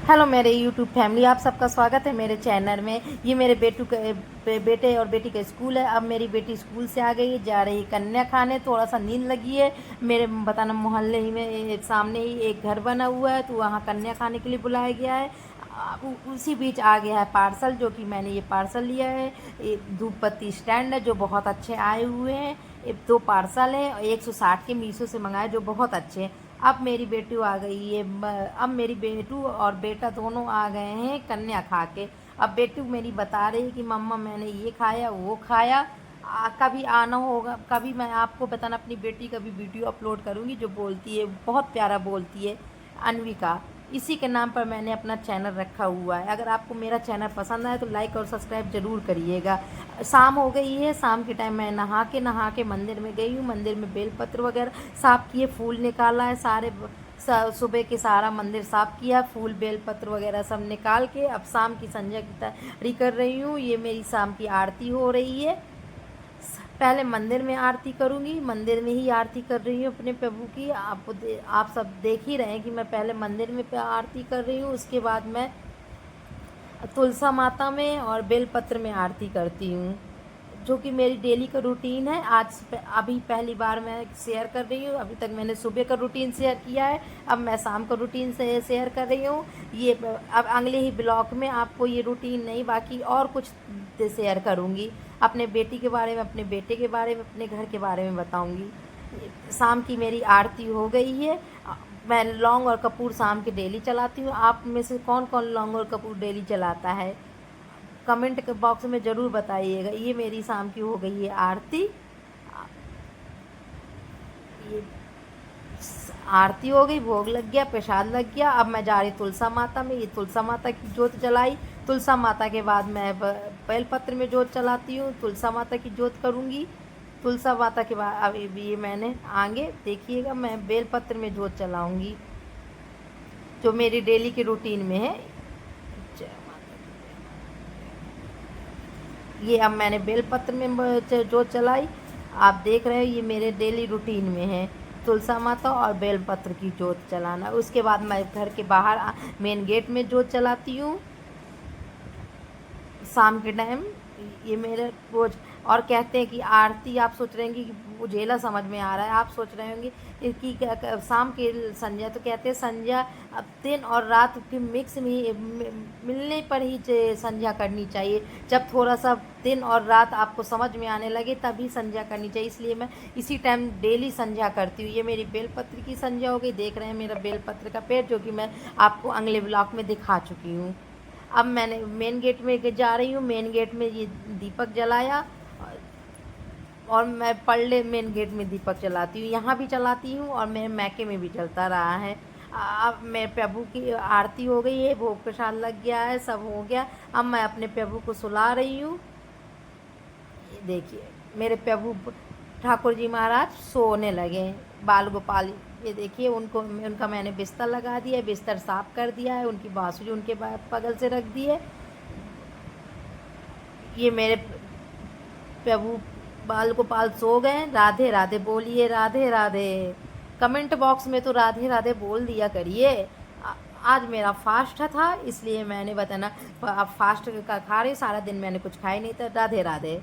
Hello मेरे YouTube family, आप सबका स्वागत है मेरे चैनल में। ये मेरे बेटे और बेटी का स्कूल है। अब मेरी बेटी स्कूल से आ गई है, जा रही है कन्या खाने। थोड़ा सा नींद लगी है। मेरे बताना मोहल्ले ही में सामने ही एक घर बना हुआ है, तो वहाँ कन्या खाने के लिए बुलाया गया है। उसी बीच आ गया है पार्सल, जो कि मैंने ये पार्सल लिया है। ये धूप बत्ती स्टैंड है, जो बहुत अच्छे आए हुए हैं। ये 2 पार्सल हैं, 160 के मीशो से मंगाए, जो बहुत अच्छे हैं। अब मेरी बेटी आ गई है। अब मेरी बेटू और बेटा दोनों आ गए हैं कन्या खा के। अब बेटू मेरी बता रही है कि मम्मा मैंने ये खाया वो खाया। कभी आना होगा, कभी मैं आपको बताना अपनी बेटी का भी वीडियो अपलोड करूँगी, जो बोलती है बहुत प्यारा बोलती है, अन्विका। इसी के नाम पर मैंने अपना चैनल रखा हुआ है। अगर आपको मेरा चैनल पसंद आए तो लाइक और सब्सक्राइब ज़रूर करिएगा। शाम हो गई है। शाम के टाइम मैं नहा के मंदिर में गई हूँ। मंदिर में बेलपत्र वगैरह साफ़ किए, फूल निकाला है सारे। सुबह के सारा मंदिर साफ़ किया, फूल बेलपत्र वगैरह सब निकाल के अब शाम की संध्या की तैयारी कर रही हूँ। ये मेरी शाम की आरती हो रही है। पहले मंदिर में आरती करूँगी, मंदिर में ही आरती कर रही हूँ अपने प्रभु की। आप सब देख ही रहे हैं कि मैं पहले मंदिर में आरती कर रही हूँ, उसके बाद मैं तुलसा माता में और बेलपत्र में आरती करती हूँ, जो कि मेरी डेली का रूटीन है। अभी पहली बार मैं शेयर कर रही हूँ। अभी तक मैंने सुबह का रूटीन शेयर किया है, अब मैं शाम का रूटीन से शेयर कर रही हूँ। ये अब अगले ही ब्लॉग में आपको ये रूटीन नहीं, बाकी और कुछ शेयर करूँगी। अपने बेटी के बारे में, अपने बेटे के बारे में, अपने घर के बारे में बताऊँगी। शाम की मेरी आरती हो गई है। मैं लौंग और कपूर शाम के डेली चलाती हूँ। आप में से कौन कौन लौंग और कपूर डेली चलाता है, कमेंट बॉक्स में ज़रूर बताइएगा। ये मेरी शाम की हो गई है आरती। ये आरती हो गई, भोग लग गया, प्रसाद लग गया। अब मैं जा रही तुलसा माता में। ये तुलसा माता की जोत जलाई। तुलसा माता के बाद मैं बेलपत्र में जोत चलाती हूँ। तुलसा माता की जोत करूँगी। तुलसा माता के बाद अब ये मैंने आगे देखिएगा, मैं बेलपत्र में जोत चलाऊँगी, जो मेरी डेली के रूटीन में है। ये अब मैंने बेलपत्र में जोत चलाई, आप देख रहे हो। ये मेरे डेली रूटीन में है, तुलसा माता और बेलपत्र की जोत चलाना। उसके बाद मैं घर के बाहर मेन गेट में जोत चलाती हूँ शाम के टाइम। ये मेरे रोज। और कहते हैं कि आरती, आप सोच रहे हैं कि उजेला समझ में आ रहा है, आप सोच रहे होंगे कि शाम के संध्या, तो कहते हैं संध्या अब दिन और रात के मिक्स में मिलने पर ही संध्या करनी चाहिए। जब थोड़ा सा दिन और रात आपको समझ में आने लगे तभी संध्या करनी चाहिए। इसलिए मैं इसी टाइम डेली संध्या करती हूँ। ये मेरी बेलपत्र की संध्या हो गई। देख रहे हैं मेरा बेलपत्र का पेड़, जो कि मैं आपको अगले ब्लॉग में दिखा चुकी हूँ। अब मैंने मेन गेट में जा रही हूँ। मेन गेट में ये दीपक जलाया, और मैं पल्ले मेन गेट में दीपक जलाती हूँ, यहाँ भी चलाती हूँ, और मेरे मैके में भी चलता रहा है। अब मैं प्रभु की आरती हो गई है, भोग प्रसाद लग गया है, सब हो गया। अब मैं अपने प्रभु को सुला रही हूँ। ये देखिए मेरे प्रभु ठाकुर जी महाराज सोने लगे। बाल गोपाल, ये देखिए उनका मैंने बिस्तर लगा दिया है, बिस्तर साफ कर दिया है, उनकी बांसुरी उनके बगल से रख दी है। ये मेरे प्रभु बाल गोपाल सो गए। राधे राधे बोलिए, राधे राधे। कमेंट बॉक्स में तो राधे राधे बोल दिया करिए। आज मेरा फास्ट था, इसलिए मैंने बताना। अब फास्ट का खा रही, सारा दिन मैंने कुछ खाया नहीं था। राधे राधे।